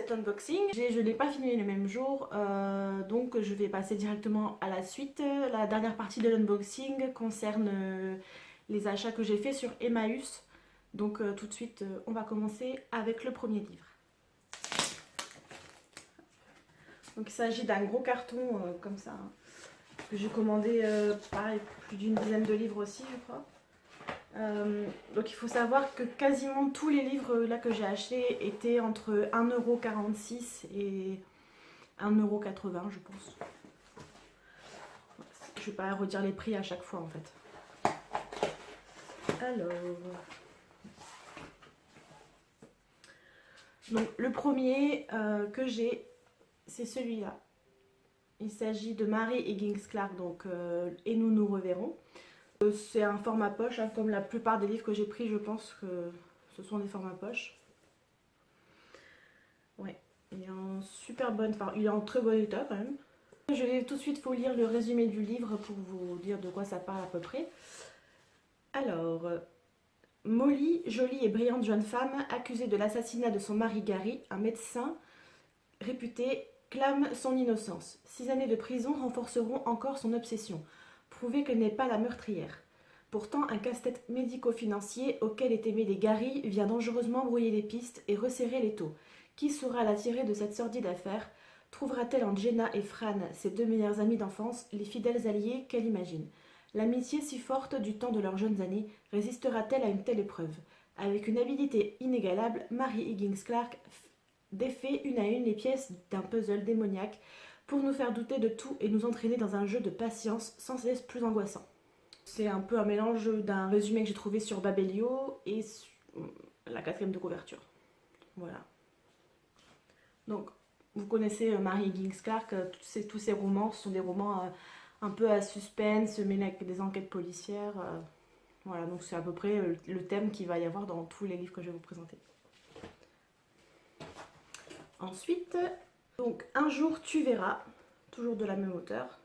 cet unboxing. Je ne l'ai pas filmé le même jour, donc je vais passer directement à la suite. La dernière partie de l'unboxing concerne les achats que j'ai fait sur Emmaüs. Donc tout de suite, on va commencer avec le premier livre. Donc il s'agit d'un gros carton comme ça, hein, que j'ai commandé pareil, plus d'une dizaine de livres aussi, je crois. Donc il faut savoir que quasiment tous les livres là que j'ai achetés étaient entre 1,46 € et 1,80 € je pense. Je vais pas redire les prix à chaque fois en fait. Alors, donc le premier que j'ai, c'est celui-là. Il s'agit de Mary Higgins Clark, donc Et nous nous reverrons. C'est un format poche, hein, comme la plupart des livres que j'ai pris, je pense que ce sont des formats poche. Ouais, il est en super bonne, enfin il est en très bon état quand même. Je vais tout de suite vous lire le résumé du livre pour vous dire de quoi ça parle à peu près. Alors, Molly, jolie et brillante jeune femme, accusée de l'assassinat de son mari Gary, un médecin réputé, clame son innocence. 6 années de prison renforceront encore son obsession. Prouver qu'elle n'est pas la meurtrière. Pourtant, un casse-tête médico-financier auquel était mêlé Gary vient dangereusement brouiller les pistes et resserrer les taux. Qui saura la tirer de cette sordide affaire? Trouvera-t-elle en Jenna et Fran, ses deux meilleures amies d'enfance, les fidèles alliés qu'elle imagine? L'amitié si forte du temps de leurs jeunes années résistera-t-elle à une telle épreuve? Avec une habileté inégalable, Mary Higgins Clark défait une à une les pièces d'un puzzle démoniaque pour nous faire douter de tout et nous entraîner dans un jeu de patience sans cesse plus angoissant. C'est un peu un mélange d'un résumé que j'ai trouvé sur Babelio et la 4e de couverture. Voilà. Donc, vous connaissez Mary Higgins Clark, tous ces romans, ce sont des romans un peu à suspense, mêlés avec des enquêtes policières. Voilà, donc c'est à peu près le thème qu'il va y avoir dans tous les livres que je vais vous présenter. Ensuite, donc Un jour tu verras, toujours de la même auteure.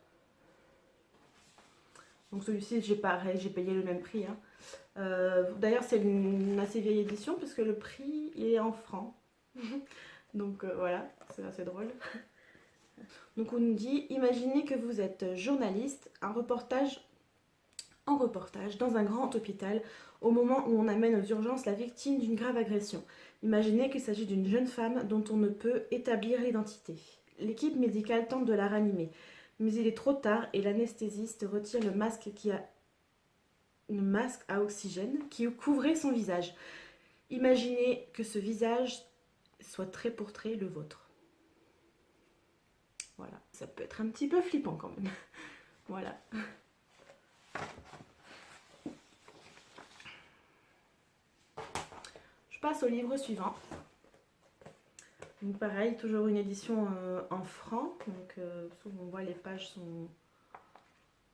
Donc celui-ci, j'ai payé le même prix. Hein. D'ailleurs, c'est une assez vieille édition puisque le prix est en francs. Donc voilà, c'est assez drôle. Donc on nous dit, imaginez que vous êtes journaliste, en reportage dans un grand hôpital au moment où on amène aux urgences la victime d'une grave agression. Imaginez qu'il s'agit d'une jeune femme dont on ne peut établir l'identité. L'équipe médicale tente de la ranimer, mais il est trop tard et l'anesthésiste retire le masque à oxygène qui couvrait son visage. Imaginez que ce visage soit trait pour trait le vôtre. Voilà, ça peut être un petit peu flippant quand même. Voilà. Je passe au livre suivant. Donc pareil, toujours une édition en francs. Donc on voit les pages sont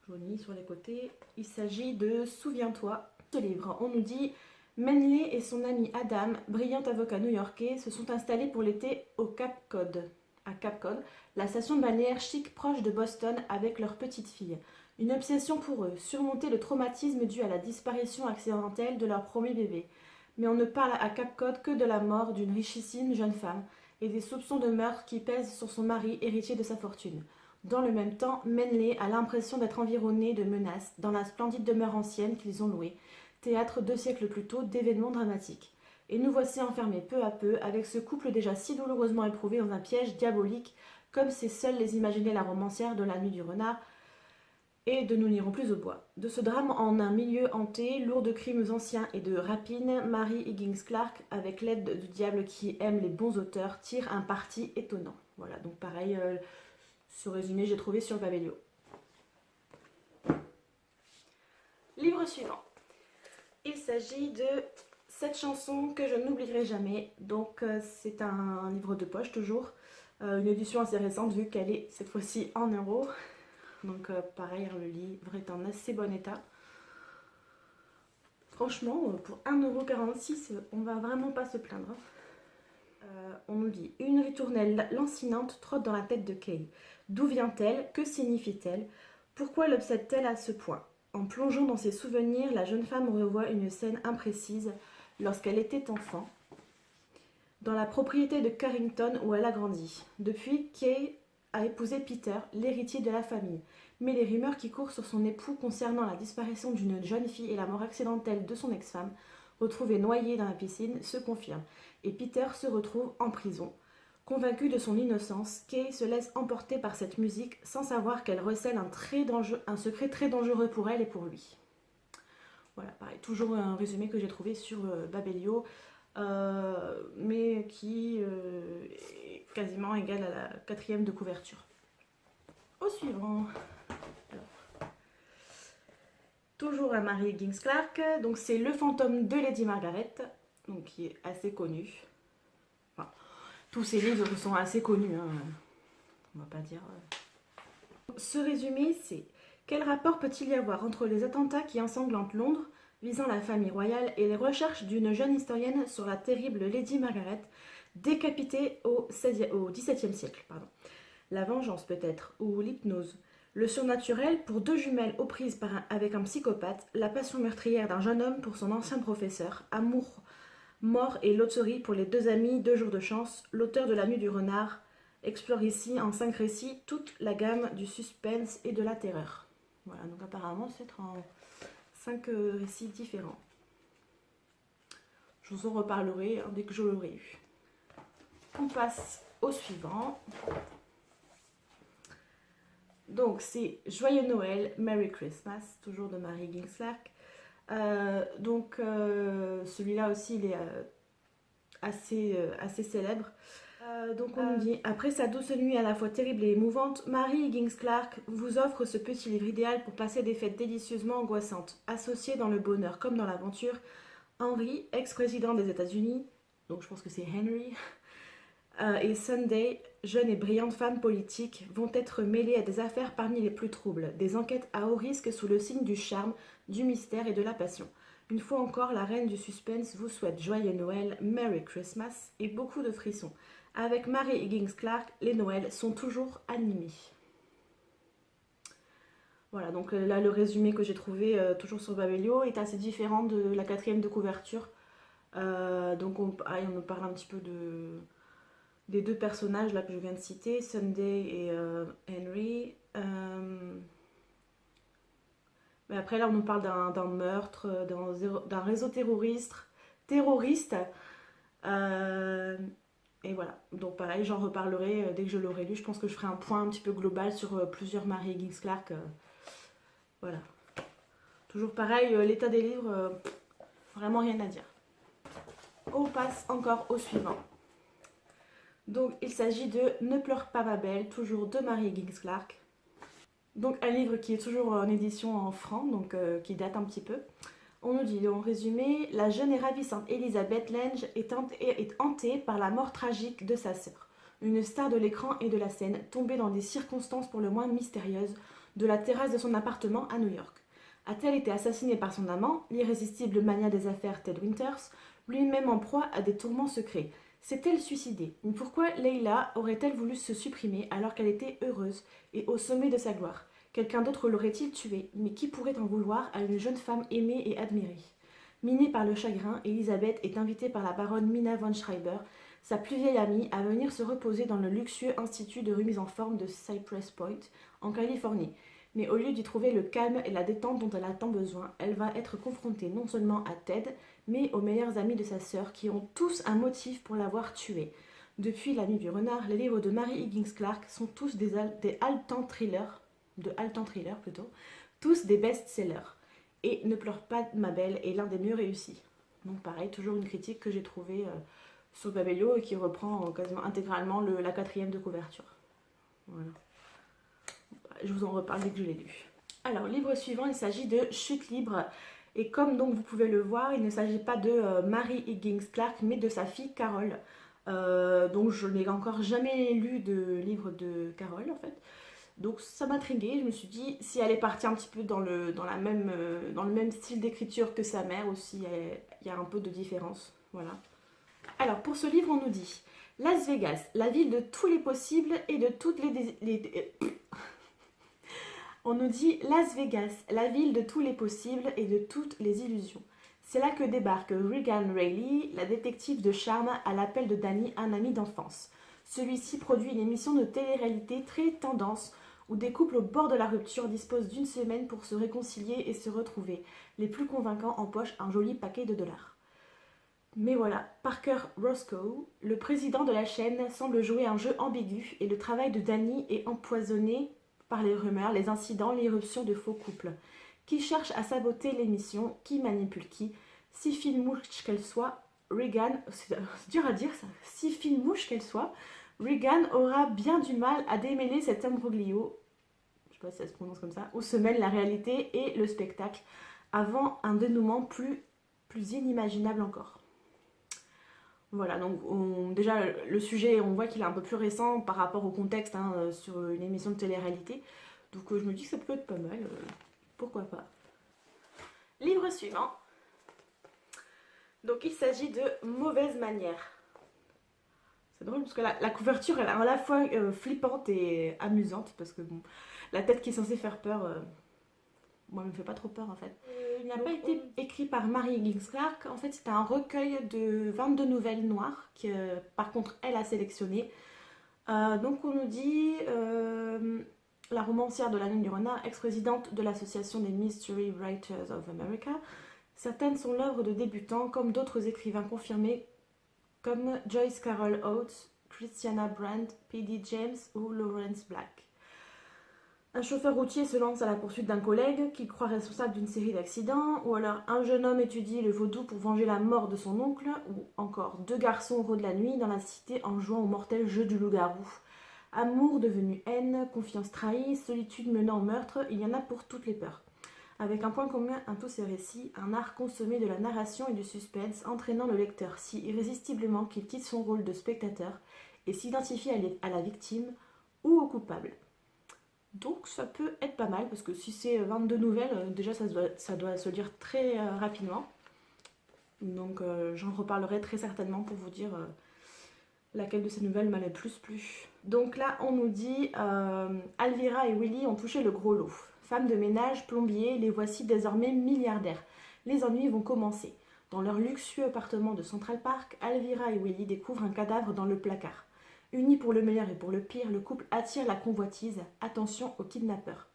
jaunies sur les côtés. Il s'agit de Souviens-toi. Ce livre, on nous dit Manley et son ami Adam, brillant avocat new-yorkais, se sont installés pour l'été au Cape Cod. À Cape Cod, la station balnéaire chic proche de Boston avec leur petite fille. Une obsession pour eux, surmonter le traumatisme dû à la disparition accidentelle de leur premier bébé. Mais on ne parle à Cape Cod que de la mort d'une richissime jeune femme et des soupçons de meurtre qui pèsent sur son mari héritier de sa fortune. Dans le même temps, Manley a l'impression d'être environné de menaces dans la splendide demeure ancienne qu'ils ont louée, théâtre 2 siècles plus tôt d'événements dramatiques. Et nous voici enfermés peu à peu avec ce couple déjà si douloureusement éprouvé dans un piège diabolique, comme c'est seul les imaginait la romancière de La Nuit du Renard et de Nous n'irons plus au bois. De ce drame en un milieu hanté, lourd de crimes anciens et de rapines, Mary Higgins Clark, avec l'aide du diable qui aime les bons auteurs, tire un parti étonnant. Voilà, donc pareil, ce résumé j'ai trouvé sur Babelio. Livre suivant. Il s'agit de 7 chansons que je n'oublierai jamais. Donc c'est un livre de poche toujours. Une édition assez récente vu qu'elle est cette fois-ci en euros. Donc pareil, le livre est en assez bon état. Franchement, pour 1,46 €, on va vraiment pas se plaindre. On nous dit « Une ritournelle lancinante trotte dans la tête de Kay. D'où vient-elle? Que signifie-t-elle? Pourquoi l'obsède-t-elle à ce point ?» En plongeant dans ses souvenirs, la jeune femme revoit une scène imprécise lorsqu'elle était enfant. dans la propriété de Carrington où elle a grandi. Depuis, Kay a épousé Peter, l'héritier de la famille. Mais les rumeurs qui courent sur son époux concernant la disparition d'une jeune fille et la mort accidentelle de son ex-femme, retrouvée noyée dans la piscine, se confirment. Et Peter se retrouve en prison. Convaincu de son innocence, Kay se laisse emporter par cette musique sans savoir qu'elle recèle un secret très dangereux pour elle et pour lui. Voilà, pareil, toujours un résumé que j'ai trouvé sur Babelio, mais qui est quasiment égal à la 4e de couverture. Au suivant. Alors, toujours à Mary Higgins Clark, donc c'est Le fantôme de Lady Margaret, donc qui est assez connu. Enfin, tous ces livres sont assez connus, hein. On va pas dire. Ce résumé, c'est: quel rapport peut-il y avoir entre les attentats qui ensanglantent Londres, visant la famille royale, et les recherches d'une jeune historienne sur la terrible Lady Margaret, décapitée au XVIIe siècle, La vengeance peut-être, ou l'hypnose. Le surnaturel pour deux jumelles aux prises avec un psychopathe, la passion meurtrière d'un jeune homme pour son ancien professeur, amour, mort et loterie pour les deux amis, 2 jours de chance. L'auteur de La Nuit du Renard explore ici en 5 récits toute la gamme du suspense et de la terreur. Voilà, donc apparemment c'est en 5 récits différents. Je vous en reparlerai dès que je l'aurai eu. On passe au suivant. Donc c'est Joyeux Noël, Merry Christmas, toujours de Mary Higgins Clark. Celui-là aussi il est assez célèbre. Donc on nous dit: après sa douce nuit à la fois terrible et émouvante, Mary Higgins Clark vous offre ce petit livre idéal pour passer des fêtes délicieusement angoissantes. Associés dans le bonheur comme dans l'aventure, Henry, ex-président des États-Unis, donc je pense que c'est Henry, et Sunday, jeune et brillante femme politique, vont être mêlés à des affaires parmi les plus troubles, des enquêtes à haut risque sous le signe du charme, du mystère et de la passion. Une fois encore, la reine du suspense vous souhaite joyeux Noël, Merry Christmas et beaucoup de frissons. Avec Mary Higgins Clark, les Noëls sont toujours animés. Voilà, donc là le résumé que j'ai trouvé toujours sur Babelio est assez différent de la 4e de couverture. Donc on nous parle un petit peu des 2 personnages là que je viens de citer, Sunday et Henry. Mais après là on nous parle d'un meurtre, d'un réseau terroriste. Et voilà, donc pareil, j'en reparlerai dès que je l'aurai lu. Je pense que je ferai un point un petit peu global sur plusieurs Mary Higgins Clark. Voilà. Toujours pareil, l'état des livres, vraiment rien à dire. On passe encore au suivant. Donc il s'agit de Ne pleure pas ma belle, toujours de Mary Higgins Clark. Donc un livre qui est toujours en édition en francs, donc qui date un petit peu. On nous dit en résumé: la jeune et ravissante Elizabeth Lange est hantée par la mort tragique de sa sœur, une star de l'écran et de la scène, tombée dans des circonstances pour le moins mystérieuses, de la terrasse de son appartement à New York. A-t-elle été assassinée par son amant, l'irrésistible mania des affaires Ted Winters, lui-même en proie à des tourments secrets? S'est-elle suicidée? Pourquoi Leila aurait-elle voulu se supprimer alors qu'elle était heureuse et au sommet de sa gloire? Quelqu'un d'autre l'aurait-il tuée? Mais qui pourrait en vouloir à une jeune femme aimée et admirée? Minée par le chagrin, Elisabeth est invitée par la baronne Mina von Schreiber, sa plus vieille amie, à venir se reposer dans le luxueux institut de remise en forme de Cypress Point, en Californie. Mais au lieu d'y trouver le calme et la détente dont elle a tant besoin, elle va être confrontée non seulement à Ted, mais aux meilleurs amis de sa sœur, qui ont tous un motif pour l'avoir tuée. Depuis La Nuit du Renard, les livres de Mary Higgins Clark sont tous des haletants thrillers, tous des best-sellers. Et Ne pleure pas ma belle est l'un des mieux réussis. Donc pareil, toujours une critique que j'ai trouvée sur Babelio et qui reprend quasiment intégralement la 4e de couverture. Voilà. Je vous en reparle dès que je l'ai lu. Alors, livre suivant, il s'agit de Chute libre. Et comme donc vous pouvez le voir, il ne s'agit pas de Mary Higgins Clark, mais de sa fille Carol. Donc je n'ai encore jamais lu de livre de Carol en fait. Donc ça m'intriguait, je me suis dit, si elle est partie un petit peu dans le même style d'écriture que sa mère aussi, il y a un peu de différence. Voilà. Alors pour ce livre, on nous dit: Las Vegas, la ville de tous les possibles et de toutes On nous dit Las Vegas, la ville de tous les possibles et de toutes les illusions. C'est là que débarque Regan Reilly, la détective de charme, à l'appel de Danny, un ami d'enfance. Celui-ci produit une émission de télé-réalité très tendance où des couples au bord de la rupture disposent d'une semaine pour se réconcilier et se retrouver. Les plus convaincants empochent un joli paquet de dollars. Mais voilà, Parker Roscoe, le président de la chaîne, semble jouer un jeu ambigu et le travail de Danny est empoisonné par les rumeurs, les incidents, l'irruption de faux couples. Qui cherche à saboter l'émission, qui manipule qui, si fine mouche qu'elle soit, Regan, c'est dur à dire ça, si fine mouche qu'elle soit, Regan aura bien du mal à démêler cet imbroglio, je sais pas si ça se prononce comme ça, où se mêlent la réalité et le spectacle, avant un dénouement plus inimaginable encore. Voilà, donc déjà le sujet, on voit qu'il est un peu plus récent par rapport au contexte sur une émission de télé-réalité. Donc je me dis que ça peut être pas mal, pourquoi pas. Livre suivant. Donc il s'agit de Mauvaise manière. C'est drôle parce que la couverture elle est à la fois flippante et amusante parce que bon, la tête qui est censée faire peur, moi elle me fait pas trop peur en fait. Il n'a pas été écrit par Mary Higgins Clark, en fait c'était un recueil de 22 nouvelles noires que par contre elle a sélectionné. Donc on nous dit la romancière de la Lune du Renard, ex-présidente de l'association des Mystery Writers of America. Certaines sont l'œuvre de débutants comme d'autres écrivains confirmés comme Joyce Carol Oates, Christiana Brandt, P.D. James ou Lawrence Black. Un chauffeur routier se lance à la poursuite d'un collègue qu'il croit responsable d'une série d'accidents, ou alors un jeune homme étudie le vaudou pour venger la mort de son oncle, ou encore deux garçons rôdent la nuit dans la cité en jouant au mortel jeu du loup-garou. Amour devenu haine, confiance trahie, solitude menant au meurtre, il y en a pour toutes les peurs. Avec un point commun à tous ces récits, un art consommé de la narration et du suspense, entraînant le lecteur si irrésistiblement qu'il quitte son rôle de spectateur et s'identifie à la victime ou au coupable. Donc ça peut être pas mal, parce que si c'est 22 nouvelles, déjà ça doit se lire très rapidement. Donc j'en reparlerai très certainement pour vous dire laquelle de ces nouvelles m'a le plus plu. Donc là on nous dit Alvira et Willy ont touché le gros lot. Femmes de ménage, plombiers, les voici désormais milliardaires. Les ennuis vont commencer. Dans leur luxueux appartement de Central Park, Alvira et Willy découvrent un cadavre dans le placard. Unis pour le meilleur et pour le pire, le couple attire la convoitise. Attention aux kidnappeurs.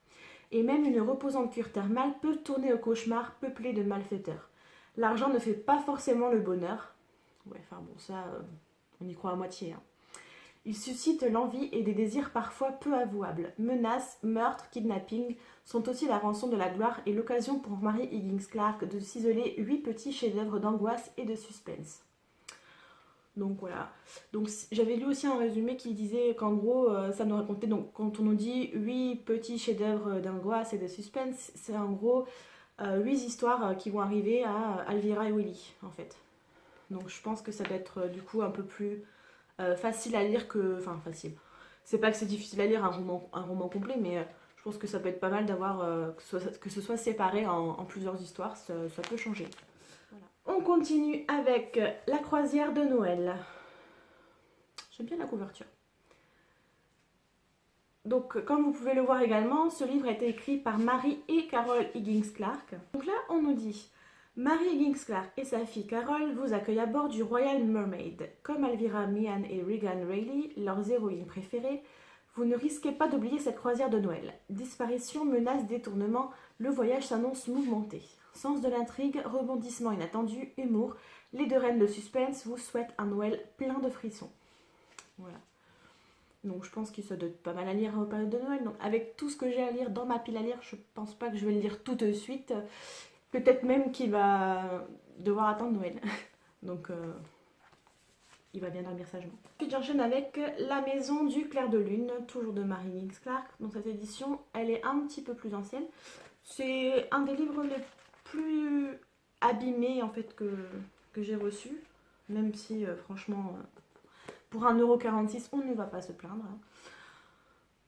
Et même une reposante cure thermale peut tourner au cauchemar peuplé de malfaiteurs. L'argent ne fait pas forcément le bonheur. Ouais, enfin bon, ça, on y croit à moitié. Il suscite l'envie et des désirs parfois peu avouables. Menaces, meurtres, kidnapping sont aussi la rançon de la gloire et l'occasion pour Mary Higgins Clark de ciseler 8 petits chefs-d'œuvre d'angoisse et de suspense. Donc voilà. Donc j'avais lu aussi un résumé qui disait qu'en gros, ça nous racontait, donc quand on nous dit 8 petits chefs-d'œuvre d'angoisse et de suspense, c'est en gros 8 histoires qui vont arriver à Alvira et Willy, en fait. Donc je pense que ça doit être du coup un peu plus facile à lire que... Enfin, facile. C'est pas que c'est difficile à lire un roman complet, mais je pense que ça peut être pas mal d'avoir... que ce soit séparé en plusieurs histoires, ça peut changer. Voilà. On continue avec La croisière de Noël. J'aime bien la couverture. Donc, comme vous pouvez le voir également, ce livre a été écrit par Mary et Carol Higgins Clark. Donc là, on nous dit... Mary Higgins Clark et sa fille Carol vous accueillent à bord du Royal Mermaid. Comme Alvira Meehan et Regan Reilly, leurs héroïnes préférées, vous ne risquez pas d'oublier cette croisière de Noël. Disparition, menace, détournement, le voyage s'annonce mouvementé. Sens de l'intrigue, rebondissement inattendu, humour, les deux reines de suspense vous souhaitent un Noël plein de frissons. Voilà. Donc je pense que ça doit être pas mal à lire en période de Noël. Donc avec tout ce que j'ai à lire dans ma pile à lire, je pense pas que je vais le lire tout de suite. Peut-être même qu'il va devoir attendre Noël. Donc, il va bien dormir sagement. Puis j'enchaîne avec La maison du clair de lune, toujours de Mary Higgins Clark. Donc cette édition, elle est un petit peu plus ancienne. C'est un des livres les plus abîmés en fait que j'ai reçu. Même si, franchement, pour 1,46 € on ne va pas se plaindre.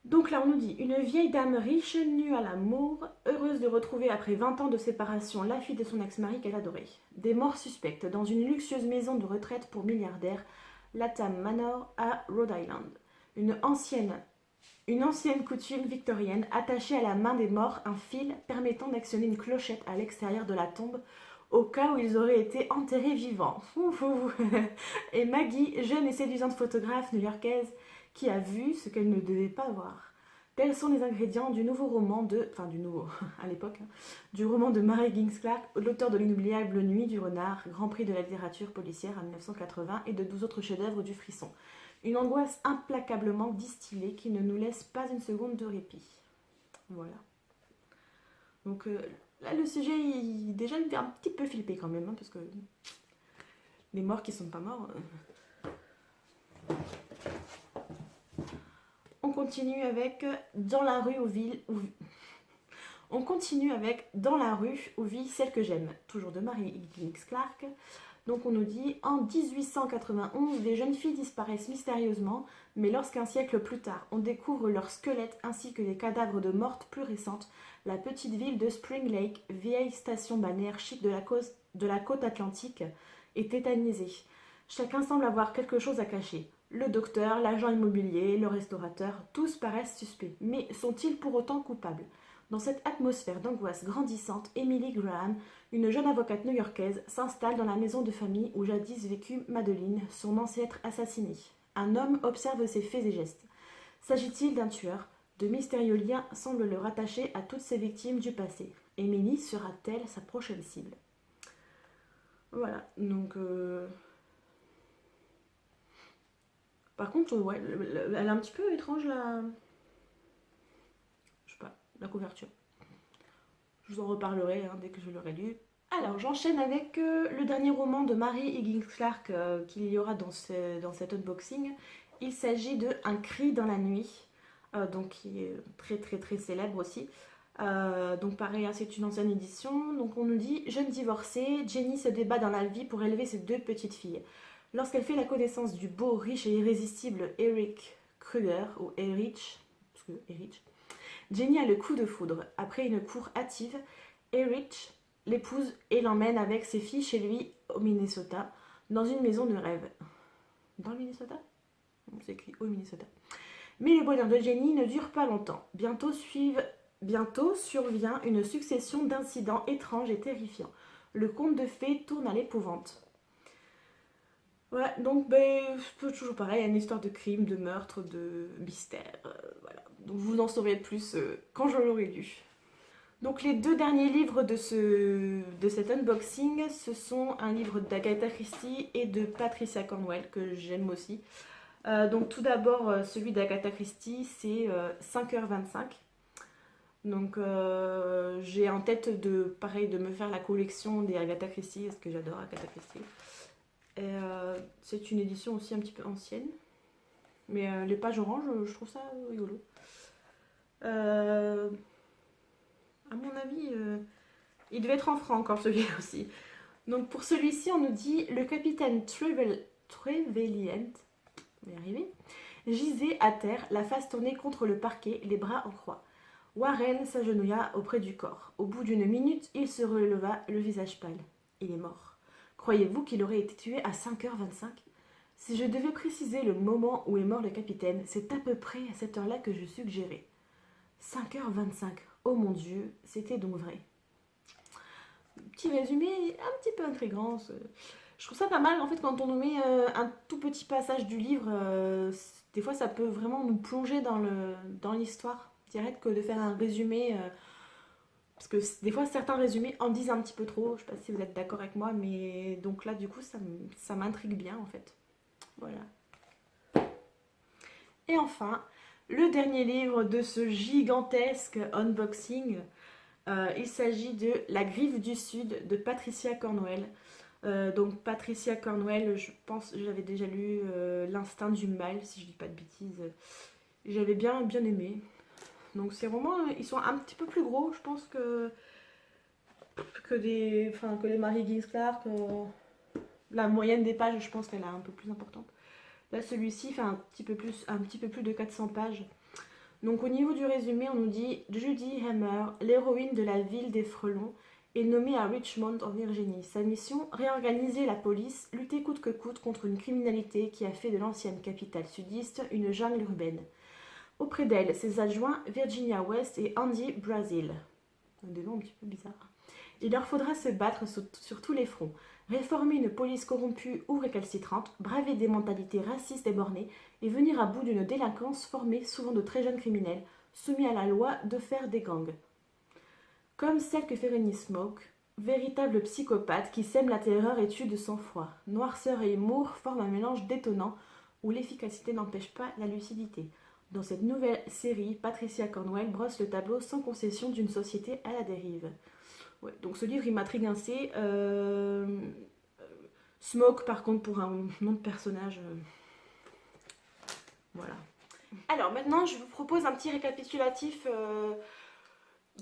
Donc là on nous dit, une vieille dame riche, nue à l'amour, heureuse de retrouver après 20 ans de séparation la fille de son ex-mari qu'elle adorait. Des morts suspectes dans une luxueuse maison de retraite pour milliardaires, Latham Manor à Rhode Island. Une ancienne coutume victorienne attachée à la main des morts un fil permettant d'actionner une clochette à l'extérieur de la tombe au cas où ils auraient été enterrés vivants. Et Maggie, jeune et séduisante photographe new-yorkaise, qui a vu ce qu'elle ne devait pas voir. Tels sont les ingrédients du nouveau roman de... Enfin, du nouveau, à l'époque, hein, du roman de Mary Higgins Clark, l'auteur de l'inoubliable Nuit du renard, Grand Prix de la littérature policière en 1980 et de 12 autres chefs-d'œuvre du frisson. Une angoisse implacablement distillée qui ne nous laisse pas une seconde de répit. Voilà. Donc là, le sujet, déjà, il me fait un petit peu flipper quand même, hein, parce que les morts qui sont pas morts... On continue avec Dans la rue où vit... On continue avec Dans la rue où vit celle que j'aime, toujours de Mary Higgins Clark. Donc on nous dit, en 1891, les jeunes filles disparaissent mystérieusement, mais lorsqu'un siècle plus tard, on découvre leurs squelettes ainsi que des cadavres de mortes plus récentes, la petite ville de Spring Lake, vieille station balnéaire chic de la côte atlantique, est tétanisée. Chacun semble avoir quelque chose à cacher. Le docteur, l'agent immobilier, le restaurateur, tous paraissent suspects. Mais sont-ils pour autant coupables? Dans cette atmosphère d'angoisse grandissante, Emily Graham, une jeune avocate new-yorkaise, s'installe dans la maison de famille où jadis vécut Madeline, son ancêtre assassiné. Un homme observe ses faits et gestes. S'agit-il d'un tueur? De mystérieux liens semblent le rattacher à toutes ses victimes du passé. Emily sera-t-elle sa prochaine cible? Voilà, donc... Par contre, ouais, elle est un petit peu étrange la... Je sais pas, la couverture. Je vous en reparlerai hein, dès que je l'aurai lu. Alors, j'enchaîne avec le dernier roman de Mary Higgins Clark qu'il y aura dans cet unboxing. Il s'agit de Un cri dans la nuit, donc qui est très très très célèbre aussi. Donc pareil, hein, c'est une ancienne édition. Donc on nous dit, jeune divorcée, Jenny se débat dans la vie pour élever ses 2 petites filles. Lorsqu'elle fait la connaissance du beau, riche et irrésistible Eric Kruger, ou Erich, parce que Erich, Jenny a le coup de foudre. Après une cour hâtive, Erich l'épouse et l'emmène avec ses filles chez lui au Minnesota, dans une maison de rêve. Dans le Minnesota? C'est écrit au Minnesota. Mais le bonheur de Jenny ne dure pas longtemps. Bientôt survient une succession d'incidents étranges et terrifiants. Le conte de fées tourne à l'épouvante. Ouais, donc toujours pareil, une histoire de crime, de meurtre, de mystère, voilà. Donc vous en saurez plus quand je l'aurai lu. Donc les 2 derniers livres de cet unboxing, ce sont un livre d'Agatha Christie et de Patricia Cornwell, que j'aime aussi. Donc tout d'abord, celui d'Agatha Christie, c'est 5h25. Donc j'ai en tête de me faire la collection des Agatha Christie, parce que j'adore Agatha Christie. Et c'est une édition aussi un petit peu ancienne. Mais les pages oranges, je trouve ça rigolo. À mon avis, il devait être en franc encore celui-là aussi. Donc pour celui-ci, on nous dit le capitaine Trevelyan, on va y arriver, gisait à terre, la face tournée contre le parquet, les bras en croix. Warren s'agenouilla auprès du corps. Au bout d'une minute, il se releva, le visage pâle. Il est mort. Croyez-vous qu'il aurait été tué à 5h25? Si je devais préciser le moment où est mort le capitaine, c'est à peu près à cette heure-là que je suggérais. 5h25. Oh mon Dieu, c'était donc vrai. Petit résumé, un petit peu intriguant. Je trouve ça pas mal en fait quand on nous met un tout petit passage du livre. Des fois, ça peut vraiment nous plonger dans l'histoire. Direct que de faire un résumé. Parce que des fois, certains résumés en disent un petit peu trop. Je sais pas si vous êtes d'accord avec moi, mais donc là, du coup, ça m'intrigue bien en fait. Voilà. Et enfin, le dernier livre de ce gigantesque unboxing, il s'agit de La Griffe du Sud de Patricia Cornwell. Donc Patricia Cornwell, je pense, j'avais déjà lu L'Instinct du Mal, si je dis pas de bêtises. J'avais bien aimé. Donc c'est vraiment, ils sont un petit peu plus gros, je pense que les Mary Higgins Clark. La moyenne des pages, je pense qu'elle est un peu plus importante. Là, celui-ci fait un petit peu plus de 400 pages. Donc au niveau du résumé, on nous dit Judy Hammer, l'héroïne de la ville des frelons, est nommée à Richmond en Virginie. Sa mission, réorganiser la police, lutter coûte que coûte contre une criminalité qui a fait de l'ancienne capitale sudiste une jungle urbaine. Auprès d'elle, ses adjoints Virginia West et Andy Brazil. Des noms un petit peu bizarres. Il leur faudra se battre sur tous les fronts, réformer une police corrompue ou récalcitrante, braver des mentalités racistes et bornées et venir à bout d'une délinquance formée, souvent de très jeunes criminels, soumis à la loi de faire des gangs. Comme celle que fait Rainy Smoke, véritable psychopathe qui sème la terreur et tue de sang-froid. Noirceur et humour forment un mélange détonnant où l'efficacité n'empêche pas la lucidité. Dans cette nouvelle série, Patricia Cornwell brosse le tableau sans concession d'une société à la dérive. Ouais, donc ce livre il m'intrigue assez. Smoke par contre pour un nom de personnage. Voilà. Alors maintenant je vous propose un petit récapitulatif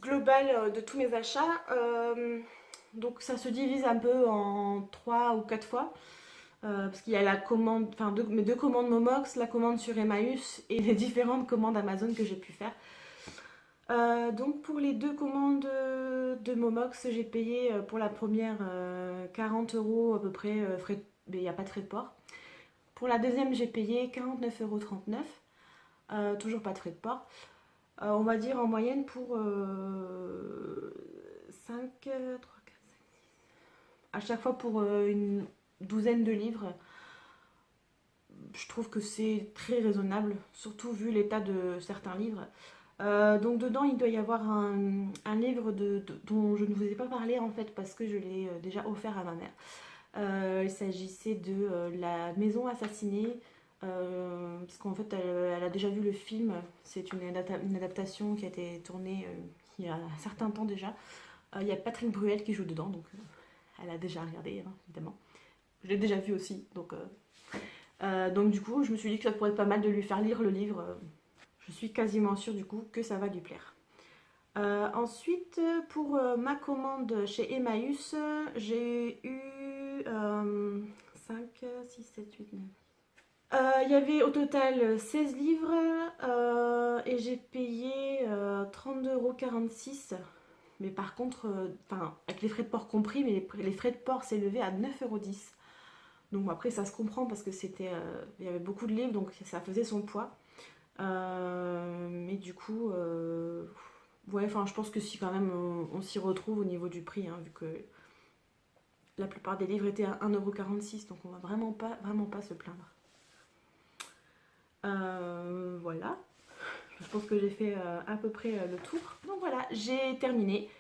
global de tous mes achats. Donc ça se divise un peu en 3 ou 4 fois. Parce qu'il y a la commande, enfin mes 2 commandes Momox, la commande sur Emmaüs et les différentes commandes Amazon que j'ai pu faire. Donc pour les 2 commandes de Momox, j'ai payé pour la première 40 € à peu près, mais il n'y a pas de frais de port. Pour la deuxième, j'ai payé 49,39 €, toujours pas de frais de port. On va dire en moyenne pour 5, 3, 4, 5, 6. À chaque fois pour une douzaine de livres. Je trouve que c'est très raisonnable, surtout vu l'état de certains livres. Donc dedans il doit y avoir un livre dont je ne vous ai pas parlé en fait parce que je l'ai déjà offert à ma mère. Il s'agissait de La Maison Assassinée, parce qu'en fait elle a déjà vu le film. C'est une adaptation qui a été tournée il y a un certain temps déjà. Il y a Patrick Bruel qui joue dedans, donc elle a déjà regardé hein, évidemment. Je l'ai déjà vu aussi, donc du coup je me suis dit que ça pourrait être pas mal de lui faire lire le livre. Je suis quasiment sûre du coup que ça va lui plaire. Ensuite, pour ma commande chez Emmaüs, j'ai eu 5, 6, 7, 8, 9. Il y avait au total 16 livres et j'ai payé 32,46 €. Mais par contre, avec les frais de port compris, mais les frais de port s'élevaient à 9,10 €. Donc après ça se comprend parce que il y avait beaucoup de livres donc ça faisait son poids. Mais du coup, ouais, je pense que si quand même on s'y retrouve au niveau du prix, hein, vu que la plupart des livres étaient à 1,46 €, donc on va vraiment pas se plaindre. Voilà, je pense que j'ai fait à peu près le tour. Donc voilà, j'ai terminé.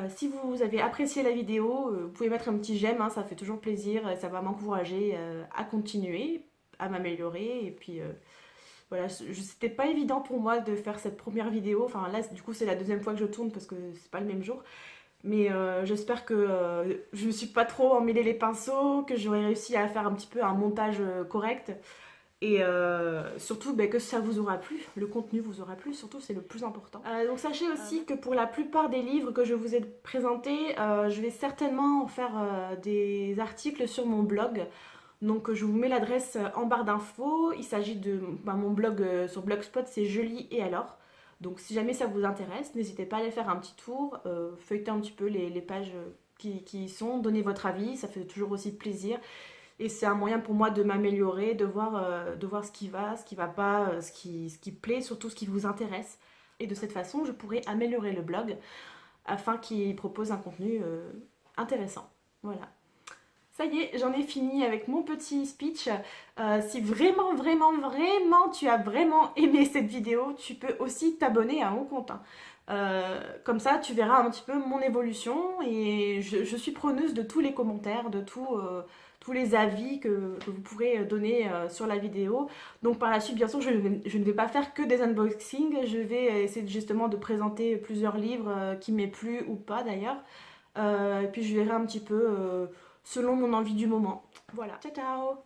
Si vous avez apprécié la vidéo, vous pouvez mettre un petit j'aime, hein, ça fait toujours plaisir, ça va m'encourager à continuer, à m'améliorer et puis voilà, c'était pas évident pour moi de faire cette première vidéo. Enfin là, du coup, c'est la deuxième fois que je tourne parce que c'est pas le même jour. Mais j'espère que je me suis pas trop emmêlé les pinceaux, que j'aurai réussi à faire un petit peu un montage correct. Et surtout que ça vous aura plu, le contenu vous aura plu, surtout c'est le plus important. Donc sachez aussi que pour la plupart des livres que je vous ai présentés, je vais certainement faire des articles sur mon blog. Donc je vous mets l'adresse en barre d'infos. Il s'agit de mon blog sur Blogspot, c'est Joli et alors. Donc si jamais ça vous intéresse, n'hésitez pas à aller faire un petit tour, feuilleter un petit peu les pages qui y sont, donner votre avis, ça fait toujours aussi plaisir. Et c'est un moyen pour moi de m'améliorer, de voir ce qui va pas, ce qui plaît, surtout ce qui vous intéresse. Et de cette façon, je pourrai améliorer le blog afin qu'il propose un contenu intéressant. Voilà. Ça y est, j'en ai fini avec mon petit speech. Si vraiment tu as vraiment aimé cette vidéo, tu peux aussi t'abonner à mon compte. Comme ça, tu verras un petit peu mon évolution et je suis preneuse de tous les commentaires, de tous les avis que vous pourrez donner sur la vidéo. Donc par la suite, bien sûr, je ne vais pas faire que des unboxings. Je vais essayer justement de présenter plusieurs livres qui m'aient plu ou pas d'ailleurs. Et puis je verrai un petit peu selon mon envie du moment. Voilà, ciao ciao!